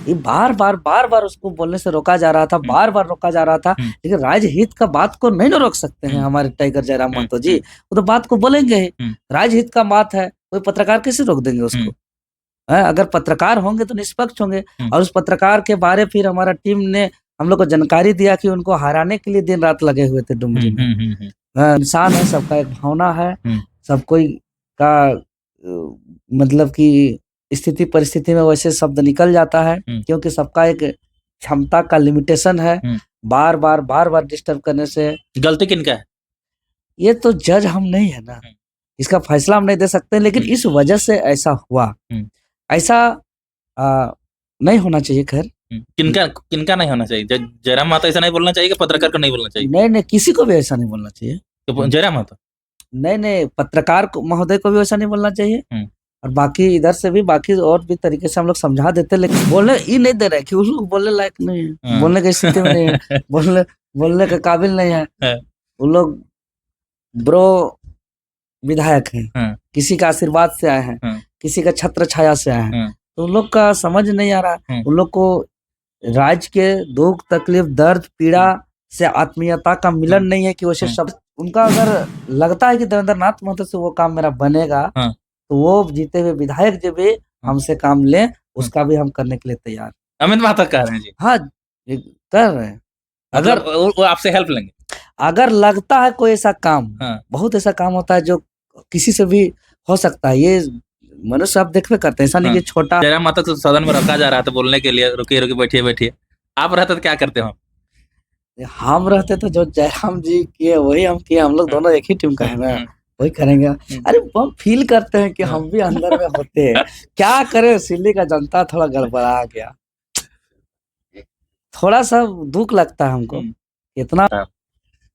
ये बार बार उसको बोलने से रोका जा रहा था, बार बार रोका जा रहा था, लेकिन राज्य हित का बात को नहीं ना रोक सकते हैं हमारे टाइगर जयराम महतो जी। वो तो बात को बोलेंगे ही, राज्य हित का बात है, कोई पत्रकार कैसे रोक देंगे उसको? अगर पत्रकार होंगे तो निष्पक्ष होंगे। और उस पत्रकार के बारे फिर हमारा टीम ने हम लोग को जानकारी दिया कि उनको हराने के लिए दिन रात लगे हुए थे डुमरी में। इंसान है, सबका एक भावना है, सब कोई का मतलब कि स्थिति परिस्थिति में वैसे शब्द निकल जाता है, क्योंकि सबका एक क्षमता का लिमिटेशन है। बार बार डिस्टर्ब करने से गलती किनका है? ये तो जज हम नहीं है ना, इसका फैसला हम नहीं दे सकते, लेकिन इस वजह से ऐसा हुआ। ऐसा नहीं होना चाहिए। खैर किनका नहीं होना चाहिए? जयराम महतो ऐसा नहीं बोलना चाहिए कि पत्रकार को नहीं बोलना चाहिए? नहीं, किसी को भी ऐसा नहीं बोलना चाहिए। तो जयराम महतो नहीं, पत्रकार महोदय को भी वैसा नहीं बोलना चाहिए। और बाकी इधर से भी बाकी और भी तरीके से हम लोग समझा देते, लेकिन बोलने ही नहीं दे रहे कि उस लोग बोलने लायक नहीं है, बोलने की स्थिति में नहीं है, बोलने के काबिल नहीं है। वो लोग ब्रो विधायक हैं, किसी का आशीर्वाद से आए हैं, किसी का छत्र छाया से आए हैं, तो उन लोग का समझ नहीं आ रहा। उन लोग को राज्य के दुख तकलीफ दर्द पीड़ा से आत्मीयता का मिलन नहीं है कि वैसे शब्द उनका अगर लगता है कि देवेंद्र नाथ महतो से वो काम मेरा बनेगा, तो वो जीते हुए विधायक जब भी हमसे काम ले, उसका भी हम करने के लिए तैयार। अमित महतो कह रहे हैं जी? हाँ, कर रहे हैं। अगर वो आपसे हेल्प लेंगे, अगर लगता है कोई ऐसा काम, बहुत ऐसा काम होता है जो किसी से भी हो सकता है, ये मनुष्य आप देखते करते हैं, ऐसा नहीं कि छोटा। जयराम महतो तो सदन में रखा जा रहा था बोलने के लिए, रुकिए बैठिए। आप रहते तो क्या करते हो? हम रहते तो जो जयराम जी किए वही हम किए, हम लोग दोनों एक ही टीम का है ना, वही करेंगे। अरे हम फील करते हैं कि हम भी अंदर में होते हैं, क्या करें, सिल्ली का जनता थोड़ा गड़बड़ा गया, थोड़ा सा दुख लगता है हमको इतना।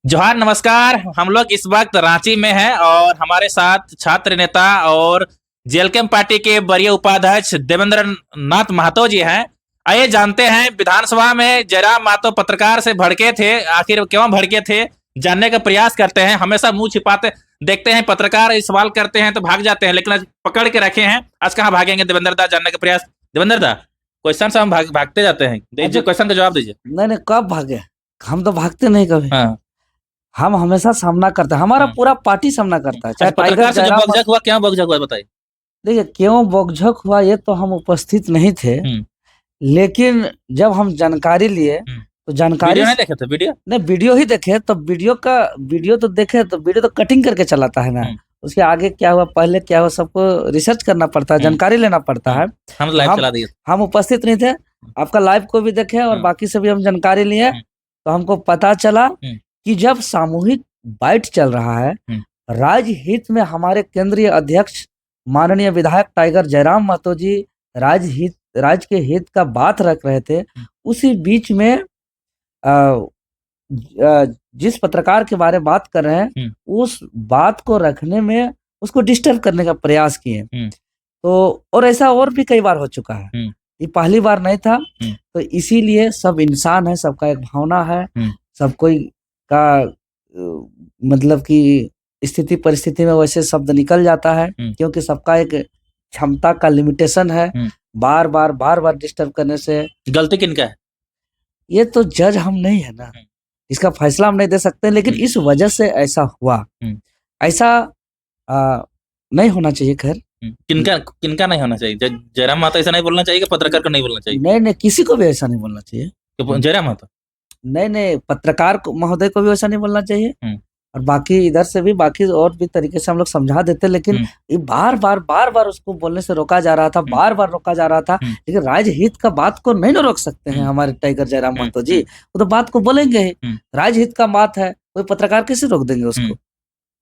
जोहार, नमस्कार। हम लोग इस वक्त रांची में हैं और हमारे साथ छात्र नेता और जेएलकेएम पार्टी के वरीय उपाध्यक्ष देवेंद्र नाथ महतो जी हैं। आइए जानते हैं, विधानसभा में जयराम महतो पत्रकार से भड़के थे, आखिर क्यों भड़के थे, जानने का प्रयास करते हैं। हमेशा मुंह छिपाते देखते हैं, पत्रकार सवाल करते हैं तो भाग जाते हैं, लेकिन आज पकड़ के रखे हैं। आज कहाँ भागेंगे देवेंद्र दा, जानने का प्रयास। देवेंद्र दा, क्वेश्चन से हम भागते जाते हैं, दीजिए क्वेश्चन का जवाब दीजिए। नहीं, कब भागे? हम तो भागते नहीं कभी। हम हमेशा सामना करते हैं, हमारा पूरा पार्टी सामना करता है। चाहे पत्रकार से बकझक हुआ, क्यों बकझक हुआ बताइए? देखिए, क्यों बकझक हुआ ये तो हम उपस्थित नहीं थे, लेकिन जब हम जानकारी लिए तो जानकारी नहीं देखे थे, वीडियो ही देखे, तो वीडियो तो देखे, तो वीडियो तो कटिंग करके चलाता है ना, उसके आगे क्या हुआ पहले क्या हुआ सबको रिसर्च करना पड़ता है, जानकारी लेना पड़ता है। हम लाइव चला दिए, हम उपस्थित नहीं थे, आपका लाइव को भी देखे और बाकी से भी हम जानकारी लिए, तो हमको पता चला कि जब सामूहिक बाइट चल रहा है, राज्य हित में हमारे केंद्रीय अध्यक्ष माननीय विधायक टाइगर जयराम महतो जी राज्य के हित का बात रख रहे थे, उसी बीच में जिस पत्रकार के बारे में बात कर रहे हैं, उस बात को रखने में उसको डिस्टर्ब करने का प्रयास किए। तो और ऐसा और भी कई बार हो चुका है, ये पहली बार नहीं था। तो इसीलिए सब इंसान है, सबका एक भावना है, सब कोई का मतलब कि स्थिति परिस्थिति में वैसे शब्द निकल जाता है, क्योंकि सबका एक क्षमता का लिमिटेशन है। बार बार डिस्टर्ब करने से गलती किनका है? ये तो जज हम नहीं है ना, इसका फैसला हम नहीं दे सकते, लेकिन इस वजह से ऐसा हुआ। ऐसा नहीं होना चाहिए। खैर किनका नहीं होना चाहिए? जयराम महतो ऐसा नहीं बोलना चाहिए कि पत्रकार को नहीं बोलना चाहिए? नहीं, किसी को भी ऐसा नहीं बोलना चाहिए। जयराम महतो नहीं, पत्रकार महोदय को भी वैसा नहीं बोलना चाहिए। और बाकी इधर से भी बाकी और भी तरीके से हम लोग समझा देते, लेकिन ये बार बार उसको बोलने से रोका जा रहा था, बार रोका जा रहा था, लेकिन राज्य हित का बात को नहीं ना रोक सकते हैं हमारे टाइगर जयराम महतो जी। वो तो बात को बोलेंगे ही, राज्य हित का बात है, कोई पत्रकार कैसे रोक देंगे उसको?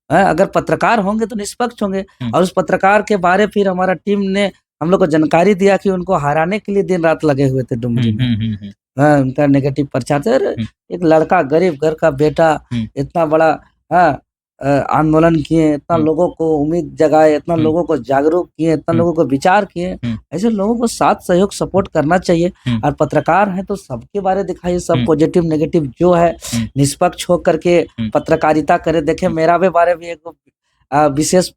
अगर पत्रकार होंगे तो निष्पक्ष होंगे। और उस पत्रकार के बारे फिर हमारा टीम ने हम लोग को जानकारी दिया कि उनको हराने के लिए दिन रात लगे हुए थे डुमरी में। उनका नेगेटिव प्रचार था। एक लड़का, गरीब घर का बेटा, इतना बड़ा आंदोलन किए, इतना लोगों को उम्मीद जगाए, इतना लोगों को जागरूक किए, इतना लोगों को विचार किए, ऐसे लोगों को साथ सहयोग सपोर्ट करना चाहिए। और पत्रकार है तो सबके बारे दिखाइए, सब पॉजिटिव नेगेटिव जो है निष्पक्ष हो करके पत्रकारिता करे। देखे मेरा भी बारे में एक विशेष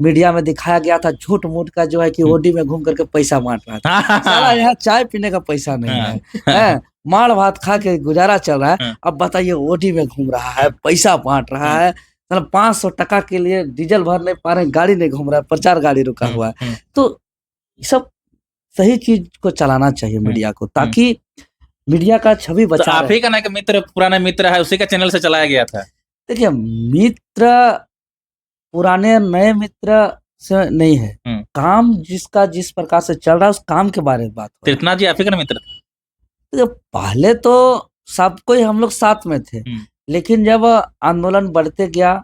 मीडिया में दिखाया गया था, झूठ मूठ का जो है कि ओडी में घूम करके पैसा बांट रहा था। साला यहाँ चाय पीने का पैसा नहीं है, माड़ भात खा के गुजारा चल रहा है। अब बताइए ओडी में घूम रहा है, पैसा बांट रहा है, 500 टका के लिए डीजल भर नहीं पा रहे, गाड़ी नहीं घूम रहा है, प्रचार गाड़ी रुका हुआ है। तो सब सही चीज को चलाना चाहिए मीडिया को, ताकि मीडिया का छवि बचा तो आप ही का ना कि मित्र, पुराना मित्र है, उसी का चैनल से चलाया गया था। देखिए, मित्र पुराने नए मित्र से नहीं है, काम जिसका जिस प्रकार से चल रहा है उस काम के बारे में बात हो। तीर्थनाथ जी आप ही का मित्र थे? तो पहले तो सब कोई हम लोग साथ में थे, लेकिन जब आंदोलन बढ़ते गया,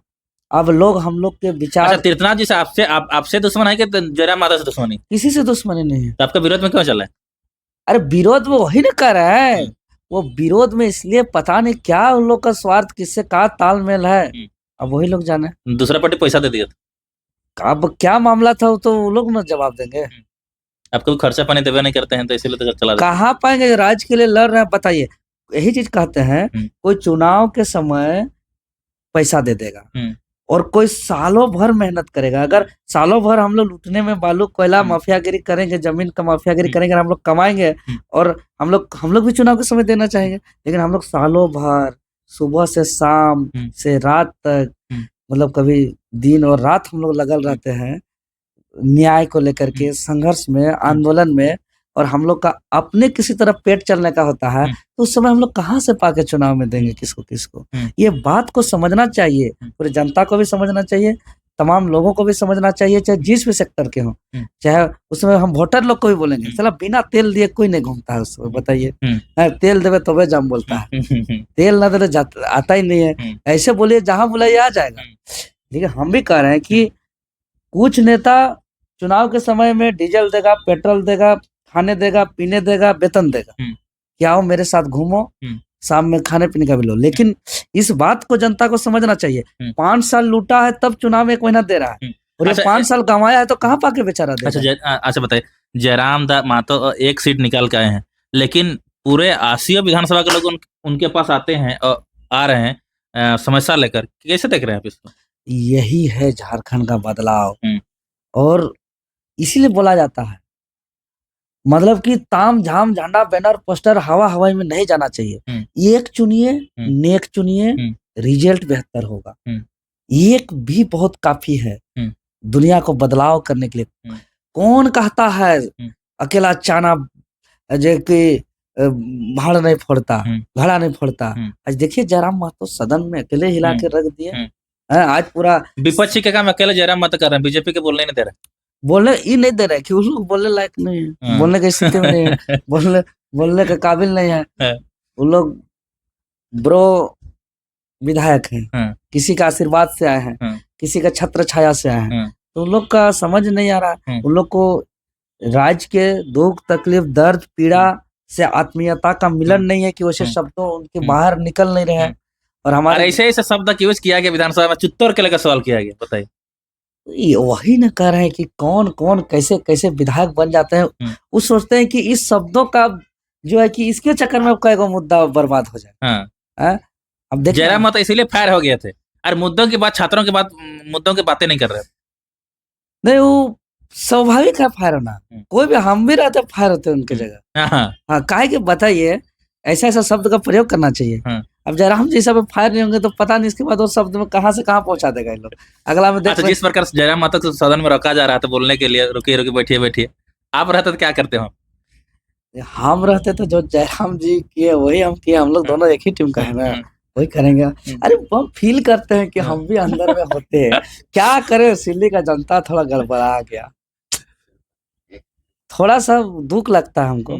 अब लोग हम लोग के विचार। अच्छा, तीर्थनाथ जी से आपसे दुश्मन है कि जयराम माधव से दुश्मनी? किसी से दुश्मनी नहीं है। तो आपका विरोध में क्यों चला है? अरे विरोध में वही ना कर रहा है, वो विरोध में इसलिए पता नहीं क्या उन लोग का स्वार्थ किससे का तालमेल है, अब वही लोग जाने। दूसरा पार्टी पैसा दे दिया था, अब क्या मामला था वो तो वो लोग ना जवाब देंगे। आपको भी खर्चा पानी देवे नहीं करते हैं तो इसीलिए तो चला। कहाँ पाएंगे, राज्य के लिए लड़ रहे हैं, बताइए। यही चीज कहते हैं, कोई चुनाव के समय पैसा दे देगा और कोई सालों भर मेहनत करेगा। अगर सालों भर हम लोग लूटने में, बालू कोयला माफियागिरी करेंगे, जमीन का माफियागिरी करेंगे, हम लोग कमाएंगे और हम लोग भी चुनाव के समय देना चाहेंगे, लेकिन हम लोग सालों भर सुबह से शाम से रात तक, मतलब कभी दिन और रात हम लोग लगल रहते हैं न्याय को लेकर के, संघर्ष में, आंदोलन में, और हम लोग का अपने किसी तरफ पेट चलने का होता है, तो उस समय हम लोग कहाँ से पाके चुनाव में देंगे किसको। ये बात को समझना चाहिए, पूरी जनता को भी समझना चाहिए, तमाम लोगों को भी समझना चाहिए, चाहे जिस भी सेक्टर के हों, चाहे उसमें हम वोटर लोग को भी बोलेंगे, चला बिना तेल दिए कोई नहीं घूमता है उसमें, बताइए। तेल देवे तो जम बोलता है, तेल ना दे आता ही नहीं है। ऐसे बोलिए, जहां बुलाइए आ जाएगा। लेकिन हम भी कह रहे हैं कि कुछ नेता चुनाव के समय में डीजल देगा, पेट्रोल देगा, खाने देगा, पीने देगा, वेतन देगा, कि आओ मेरे साथ घूमो, शाम में खाने पीने का भी लो। लेकिन इस बात को जनता को समझना चाहिए, 5 साल लूटा है तब चुनाव में 1 महीना दे रहा है, और ये 5 साल कमाया है तो कहाँ पाके बेचारा देगा। अच्छा बताइए, जयराम मातो 1 सीट निकाल के आए हैं, लेकिन पूरे 80 विधानसभा के लोग उनके पास आते हैं और आ रहे हैं समस्या लेकर, कैसे देख रहे हैं आप इसको? यही है झारखंड का बदलाव, और इसीलिए बोला जाता है, मतलब कि ताम झाम झंडा बैनर पोस्टर हवा हवाई में नहीं जाना चाहिए। एक चुनिए, नेक चुनिए, रिजल्ट बेहतर होगा। एक भी बहुत काफी है दुनिया को बदलाव करने के लिए। कौन कहता है अकेला चाना जो कि भाड़ नहीं फोड़ता, घड़ा नहीं फोड़ता। आज देखिए जयराम महतो सदन में अकेले हिला के रख दिए। आज पूरा विपक्षी के काम अकेले जयराम महतो कर रहे हैं, बीजेपी के बोलने नहीं दे रहे, बोलने ही नहीं दे रहे कि उस लोग बोलने लायक नहीं है, बोलने की स्थिति में नहीं है, बोलने के काबिल नहीं है। वो लोग ब्रो विधायक हैं, किसी का आशीर्वाद से आए हैं, किसी का छत्र छाया से आए हैं, तो उन लोग का समझ नहीं आ रहा। उन लोग को राज्य के दुख तकलीफ दर्द पीड़ा से आत्मीयता का मिलन नहीं है कि वैसे शब्दों उनके बाहर निकल नहीं रहे हैं। और हमारे ऐसे शब्द का यूज किया गया विधानसभा में, चुत्तर के लेकर सवाल किया गया, बताइए। वही न कह रहे हैं कि कौन कौन कैसे कैसे विधायक बन जाते हैं। वो सोचते हैं कि इस शब्दों का जो है कि इसके चक्कर में कई गो मुद्दा बर्बाद हो जाए। अब देखिए जयराम महतो इसीलिए फायर हो गए थे, और मुद्दों की बात, छात्रों की बात, मुद्दों की बातें नहीं कर रहे। नहीं, वो स्वाभाविक है फायर होना, कोई भी, हम भी रहते फायर होते उनके जगह। हाँ, काहे कि बताइए, ऐसा ऐसा शब्द का प्रयोग करना चाहिए। अब जयराम जी सब फायर नहीं होंगे तो पता नहीं इसके बाद वो शब्द में कहाँ से कहाँ पहुंचा देगा इन लोग। अगला में अच्छा, जिस प्रकार जयराम महतो को सदन में रखा जा रहा था बोलने के लिए, रुकिए बैठिए, आप रहते तो क्या करते हो? हम रहते तो जो जयराम जी किए वही हम किए, हम लोग दोनों एक ही टीम का है ना, वही करेंगे। अरे हम फील करते हैं कि हम भी अंदर में होते हैं, क्या करें, दिल्ली का जनता थोड़ा गड़बड़ा गया, थोड़ा सा दुख लगता है हमको।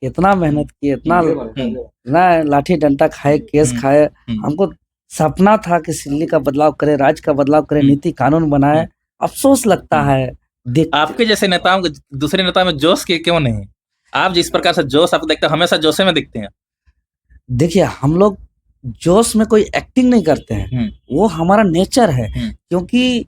इतना मेहनत की, इतना लाठी डंडा खाए, केस खाए, हमको सपना था कि दिल्ली का बदलाव करे, राज्य का बदलाव करे, नीति कानून बनाए। अफसोस लगता है आपके जैसे नेताओं के, दूसरे नेता में जोश क्यों नहीं? आप जिस प्रकार से जोश आप देखते हैं, हमेशा जोशे में दिखते हैं। देखिए, हम लोग जोश में कोई एक्टिंग नहीं करते हैं, वो हमारा नेचर है। क्योंकि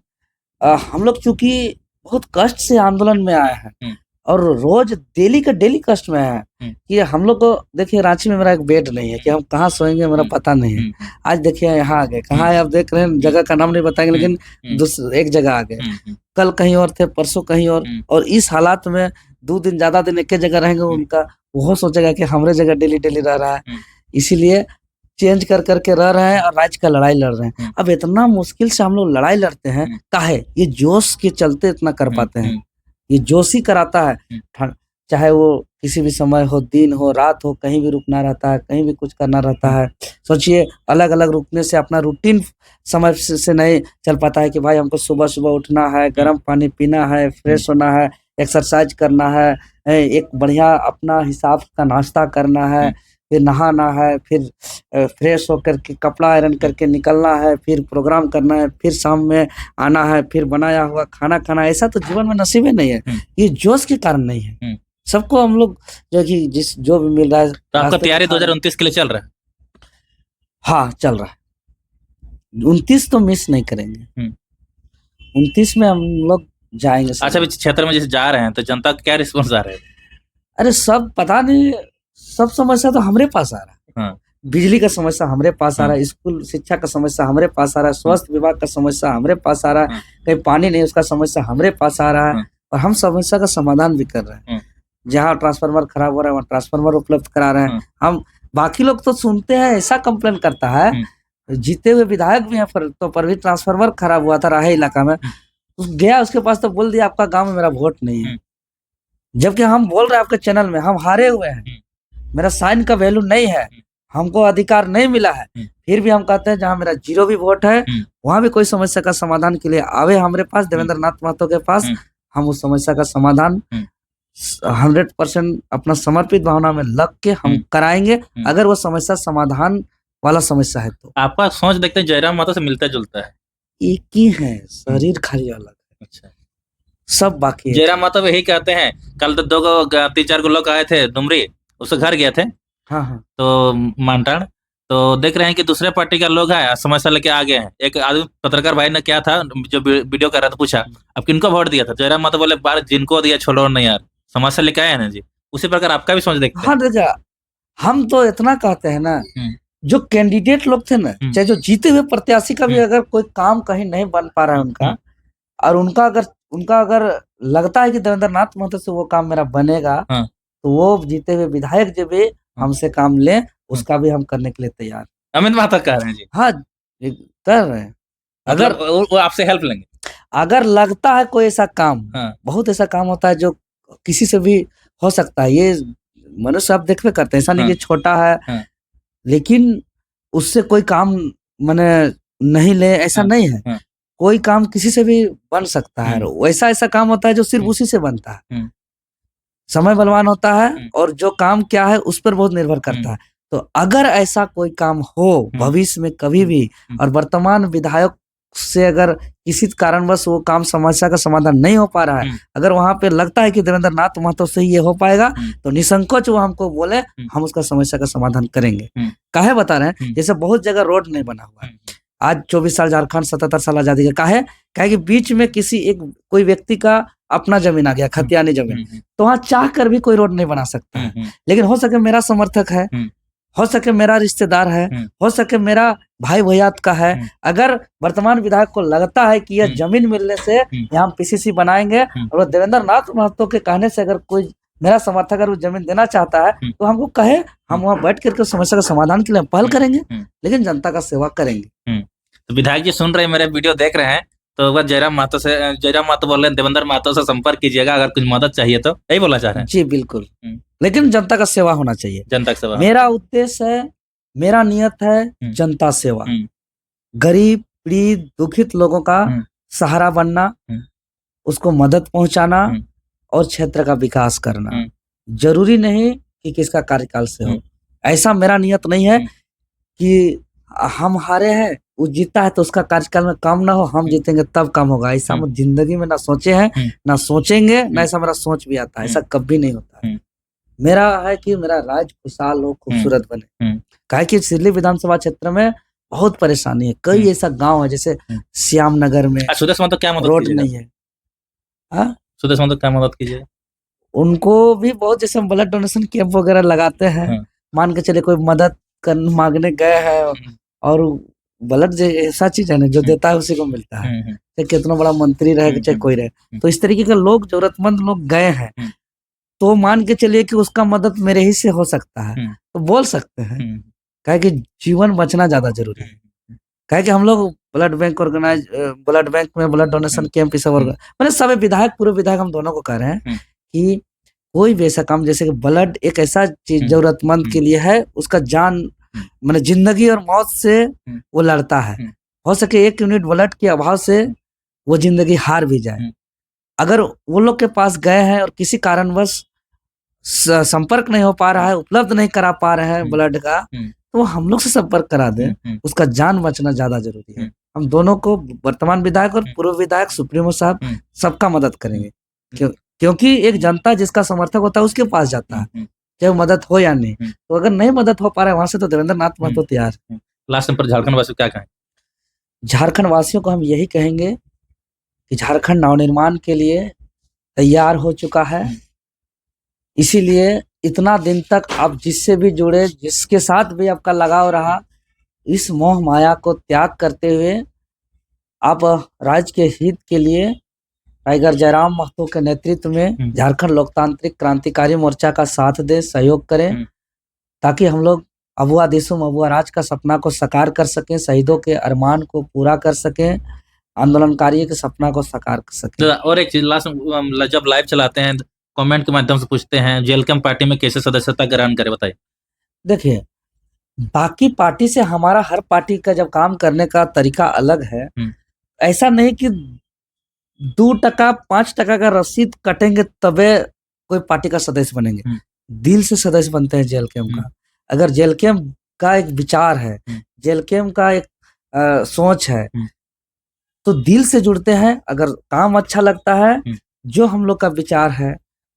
हम लोग चूंकि बहुत कष्ट से आंदोलन में आए हैं, और रोज डेली का डेली कष्ट में है कि हम लोग को देखिए रांची में मेरा एक बेड नहीं है कि हम कहाँ सोएंगे मेरा पता नहीं है। आज देखिए यहाँ आ गए, कहाँ है आप देख रहे हैं, जगह का नाम नहीं बताएंगे लेकिन एक जगह आ गए, कल कहीं और थे, परसों कहीं और इस हालात में 2 दिन ज्यादा दिन एक जगह रहेंगे, उनका वो सोचेगा कि हमारे जगह डेली डेली रह रहा है, इसीलिए चेंज कर करके रह रहे हैं और राज्य का लड़ाई लड़ रहे हैं। अब इतना मुश्किल से हम लोग लड़ाई लड़ते हैं, काहे? ये जोश के चलते इतना कर पाते हैं, ये जोश ही कराता है। चाहे वो किसी भी समय हो, दिन हो, रात हो, कहीं भी रुकना रहता है, कहीं भी कुछ करना रहता है। सोचिए अलग अलग रुकने से अपना रूटीन समय से नहीं चल पाता है कि भाई हमको सुबह सुबह उठना है, गर्म पानी पीना है, फ्रेश होना है, एक्सरसाइज करना है, एक बढ़िया अपना हिसाब का नाश्ता करना है, फिर नहाना है, फिर फ्रेश होकर के कपड़ा आयरन करके निकलना है, फिर प्रोग्राम करना है, फिर शाम में आना है, फिर बनाया हुआ खाना खाना। ऐसा तो जीवन में नसीब ही नहीं है, ये जोश के कारण नहीं है। सबको हम लोग जो कि जो भी मिल रहा है। तो आपका तैयारी 2029 के लिए चल रहा है? हाँ चल रहा है। 29 तो मिस नहीं करेंगे, 29 में हम लोग जाएंगे। अच्छा, क्षेत्र में जैसे जा रहे हैं तो जनता का क्या रिस्पॉन्स आ रहा है? अरे सब पता नहीं, सब समस्या तो हमारे पास आ रहा है। बिजली का समस्या हमारे पास आ रहा है, स्कूल शिक्षा का समस्या हमारे पास आ रहा है, स्वास्थ्य विभाग का समस्या हमारे पास आ रहा है, कहीं पानी नहीं उसका समस्या हमारे पास आ रहा है, और हम समस्या का समाधान भी कर रहे हैं। जहाँ ट्रांसफार्मर खराब हो रहा है वहाँ ट्रांसफार्मर उपलब्ध करा रहे हैं हम। बाकी लोग तो सुनते हैं, ऐसा कंप्लेन करता है, जीते हुए विधायक भी हैं तो पर भी ट्रांसफार्मर खराब हुआ था राहे इलाका में, गया उसके पास तो बोल दिया आपका गांव में मेरा वोट नहीं है। जबकि हम बोल रहे हैं आपके चैनल में हम हारे हुए हैं, मेरा साइन का वैल्यू नहीं है, हमको अधिकार नहीं मिला है, फिर भी हम कहते हैं जहाँ मेरा 0 भी वोट है वहां भी कोई समस्या का समाधान के लिए आवे हमारे पास, देवेंद्र नाथ महतो के पास, हम उस समस्या का समाधान 100% अपना समर्पित भावना में लग के हम कराएंगे, अगर वो समस्या समाधान वाला समस्या है तो। आपका सोच देखते हैं जयराम महतो से मिलता जुलता है? एक ही है, शरीर खाली अलग है। अच्छा, सब बाकी है। जयराम महतो यही कहते हैं, कल तो 3-4 लोग आए थे डुमरी, उसके घर गए थे। हाँ। तो मानटाण तो देख रहे हैं कि दूसरे पार्टी का लोग है, समस्या लेके आ गए हैं। एक आदमी पत्रकार भाई ने क्या था जो वीडियो कर रहा था, पूछा अब किनको वोट दिया था? जयराम महतो बोले बार जिनको दिया छोड़ो नहीं यार, समस्या लेके आए हैं ना जी। उसी प्रकार आपका भी सोच देखते हैं। हाँ देखा, हम तो इतना कहते हैं ना, जो कैंडिडेट लोग थे ना, चाहे जो जीते हुए प्रत्याशी का भी अगर कोई काम कहीं नहीं बन पा रहा है उनका, और उनका अगर लगता है कि देवेंद्र नाथ महतो से वो काम मेरा बनेगा, तो वो जीते हुए विधायक जो भी हमसे काम ले, उसका भी हम करने के लिए तैयार। अमित महतो कह रहे हैं जी? हाँ कर रहे हैं। अगर वो आपसे हेल्प लेंगे, अगर लगता है कोई ऐसा काम, बहुत ऐसा काम होता है जो किसी से भी हो सकता है, ये मनुष्य आप देखते करते हैं, ऐसा नहीं कि छोटा है लेकिन उससे कोई काम मैंने नहीं ले, ऐसा नहीं है। कोई काम किसी से भी बन सकता है, वैसा ऐसा काम होता है जो सिर्फ उसी से बनता है। समय बलवान होता है और जो काम क्या है उस पर बहुत निर्भर करता है। तो अगर ऐसा कोई काम हो भविष्य में कभी भी, और वर्तमान विधायक से अगर किसी कारणवश वो काम समस्या का समाधान नहीं हो पा रहा है, अगर वहां पे लगता है कि देवेंद्र नाथ महतो से ये हो पाएगा, तो निसंकोच वो हमको बोले, हम उसका समस्या का समाधान करेंगे। काहे बता रहे हैं, जैसे बहुत जगह रोड नहीं बना हुआ है, आज 24 साल झारखंड, 77 साल आजादी का, काहे कि बीच में कोई व्यक्ति का अपना जमीन आ गया, खतियानी जमीन, तो वहां चाह कर भी कोई रोड नहीं बना सकता है। लेकिन हो सके मेरा समर्थक है, हो सके मेरा रिश्तेदार है, हो सके मेरा भाई भैयात का है, अगर वर्तमान विधायक को लगता है कि यह जमीन मिलने से यहाँ पीसीसी बनाएंगे, और देवेंद्र नाथ महतो के कहने से अगर कोई मेरा समर्थक अगर वो जमीन देना चाहता है, तो हमको कहे, हम वहाँ बैठ करके समस्या का समाधान के लिए पहल करेंगे, लेकिन जनता का सेवा करेंगे। तो विधायक जी सुन रहे हैं, मेरे वीडियो देख रहे हैं, तो अगर जयराम महतो बोल रहे हैं देवेंद्र महतो से संपर्क कीजिएगा अगर कुछ मदद चाहिए तो, यही बोलना चाह रहे हैं? जी बिल्कुल, लेकिन जनता का सेवा होना चाहिए। जनता का सेवा मेरा उद्देश्य है, मेरा नियत है जनता सेवा, गरीब पीड़ित दुखित लोगों का सहारा बनना, उसको मदद पहुंचाना और क्षेत्र का विकास करना। जरूरी नहीं कि किसका कार्यकाल से हो, ऐसा मेरा नियत नहीं है कि हम हारे हैं, वो जीता है तो उसका कार्यकाल में काम ना हो, हम जीतेंगे तब काम होगा। ऐसा हम जिंदगी में ना सोचे हैं, ना सोचेंगे, ना ऐसा मेरा सोच भी आता है, ऐसा कभी नहीं होता है। मेरा है कि मेरा राज्य खुशहाल हो, खूबसूरत बने। काहे कि सिरली विधानसभा क्षेत्र में बहुत परेशानी है, कई ऐसा गांव है जैसे श्याम नगर में सुदेश महतो क्या मदद रोड नहीं है। सुदेश महतो क्या मदद कीजिए? उनको भी बहुत, जैसे हम ब्लड डोनेशन कैंप वगैरह लगाते हैं, हाँ। मान के चले कोई मदद मांगने गए हैं और ब्लड ऐसा चीज है ना जो देता है उसी को मिलता है, चाहे कितना बड़ा मंत्री रहे चाहे कोई रहे। तो इस तरीके के लोग, जरूरतमंद लोग गए हैं, तो मान के चलिए कि उसका मदद मेरे ही से हो सकता है, तो बोल सकते हैं। कहे कि जीवन बचना ज्यादा जरूरी है। कहे कि हम लोग ब्लड बैंक ब्लड बैंक में ब्लड डोनेशन कैंप सब मैंने सब विधायक, पूरे विधायक हम दोनों को कह रहे हैं कि कोई भी ऐसा काम, जैसे कि ब्लड एक ऐसा चीज जरूरतमंद के लिए है, उसका जान मैंने जिंदगी और मौत से वो लड़ता है। हो सके 1 यूनिट ब्लड के अभाव से वो जिंदगी हार भी जाए। अगर वो लोग के पास गए हैं और किसी कारणवश संपर्क नहीं हो पा रहा है, उपलब्ध नहीं करा पा रहे हैं ब्लड का, तो हम लोग से संपर्क करा दें, उसका जान बचना ज्यादा जरूरी है। हम दोनों को, वर्तमान विधायक और पूर्व विधायक, सुप्रीमो साहब, सबका मदद करेंगे, क्योंकि एक जनता जिसका समर्थक होता है उसके पास जाता है, चाहे मदद हो या नहीं। तो अगर नहीं मदद हो पा रहा है वहां से, तो देवेंद्र नाथ महतो तैयार। लास्ट पर झारखंड वासियों क्या कहें? झारखंड वासियों को हम यही कहेंगे कि झारखंड नवनिर्माण के लिए तैयार हो चुका है। इसीलिए इतना दिन तक आप जिससे भी जुड़े, जिसके साथ भी आपका लगाव रहा, इस मोह माया को त्याग करते हुए आप राज्य के हित के लिए टाइगर जयराम महतो के नेतृत्व में झारखंड लोकतांत्रिक क्रांतिकारी मोर्चा का साथ दे, सहयोग करें, ताकि हम लोग अबुआ देशों अबुआ राज का सपना को साकार कर सकें, शहीदों के अरमान को पूरा कर सकें, आंदोलनकारियों के सपना को साकार कर सकें। और एक चीज लास्ट, जब लाइव चलाते हैं कमेंट के माध्यम से पूछते हैं, जेएलकेएम पार्टी में कैसे सदस्यता ग्रहण करे, बताइए। देखिए, बाकी पार्टी से हमारा, हर पार्टी का जब काम करने का तरीका अलग है। ऐसा नहीं कि 2% 5% का रसीद कटेंगे तबे कोई पार्टी का सदस्य बनेंगे। दिल से सदस्य बनते हैं जेएलकेएम का। अगर जेएलकेएम का एक विचार है, जेएलकेएम का एक सोच है, तो दिल से जुड़ते हैं। अगर काम अच्छा लगता है, जो हम लोग का विचार है,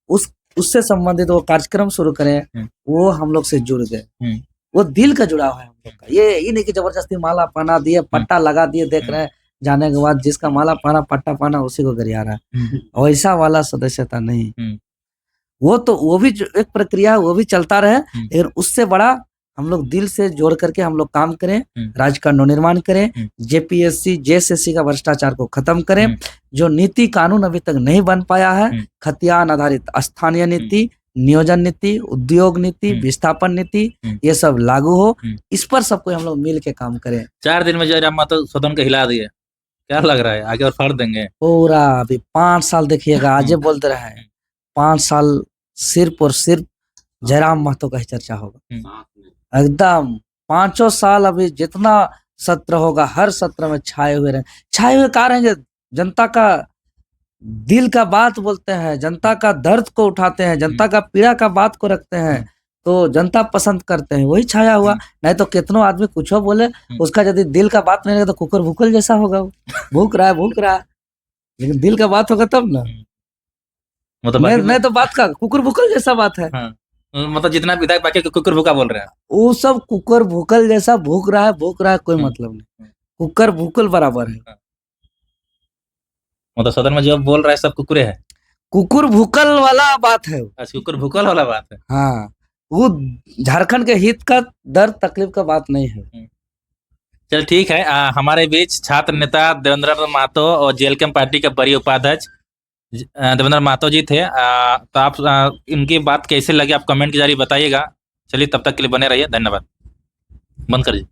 उससे संबंधित वो कार्यक्रम शुरू करें, वो हम लोग से जुड़ गए। वो दिल का जुड़ाव है हम लोग का। ये नहीं कि जबरदस्ती माला पहना दिए, पट्टा लगा दिए, देख रहे हैं, जाने के बाद जिसका माला पहना, पट्टा पहना, उसी को गरिया रहा है। वैसा वाला सदस्यता नहीं। वो भी एक प्रक्रिया, वो भी चलता रहे, लेकिन उससे बड़ा हम लोग दिल से जोड़ करके हम लोग काम करें, राज्य का नवनिर्माण करें, जेपीएससी जेएसएससी का भ्रष्टाचार को खत्म करें। जो नीति कानून अभी तक नहीं बन पाया है, खतियान आधारित स्थानीय नीति, नियोजन नीति, उद्योग नीति, विस्थापन नीति, ये सब लागू हो। इस पर सबको हम लोग मिल के काम करें। 4 दिन में जयराम महतो सदन को हिला दिए, क्या लग रहा है आगे और फाड़ देंगे पूरा? अभी 5 साल देखिएगा, आज बोलते रहे हैं 5 साल सिर्फ और सिर्फ जयराम महतो का ही चर्चा होगा एकदम। 5 साल अभी जितना सत्र होगा, हर सत्र में छाए हुए कहा रहेंगे। जनता का दिल का बात बोलते हैं, जनता का दर्द को उठाते हैं, जनता का पीड़ा का बात को रखते हैं, तो जनता पसंद करते हैं, वही छाया हुआ। नहीं तो कितनों आदमी कुछ बोले, उसका यदि दिल का बात नहीं रहेगा तो कुकर भूकल जैसा होगा। भूख रहा है, लेकिन दिल का बात होगा तब ना। मतलब नहीं तो बात का कुकर भूकल जैसा बात है। मतलब जितना विधायक बाकी कुकर भूका बोल रहे हैं, वो सब कुकर भूकल जैसा भूख रहा है, कोई मतलब नहीं। कुकर भूकल बराबर है। मतलब सदन में जो बोल रहा है सब कुकुरे है, कुकुर भूकल वाला बात है। अच्छा, कुकुर भूकल वाला बात है। हाँ, वो झारखंड के हित का, दर्द तकलीफ का बात नहीं है। चल ठीक है। हमारे बीच छात्र नेता देवेंद्र महतो और जेएलकेएम पार्टी के बड़ी उपाध्यक्ष देवेंद्र महतो जी थे। तो आप इनकी बात कैसे लगी आप कमेंट के जरिए बताइएगा। चलिए, तब तक के लिए बने रहिए। धन्यवाद। बंद करिए।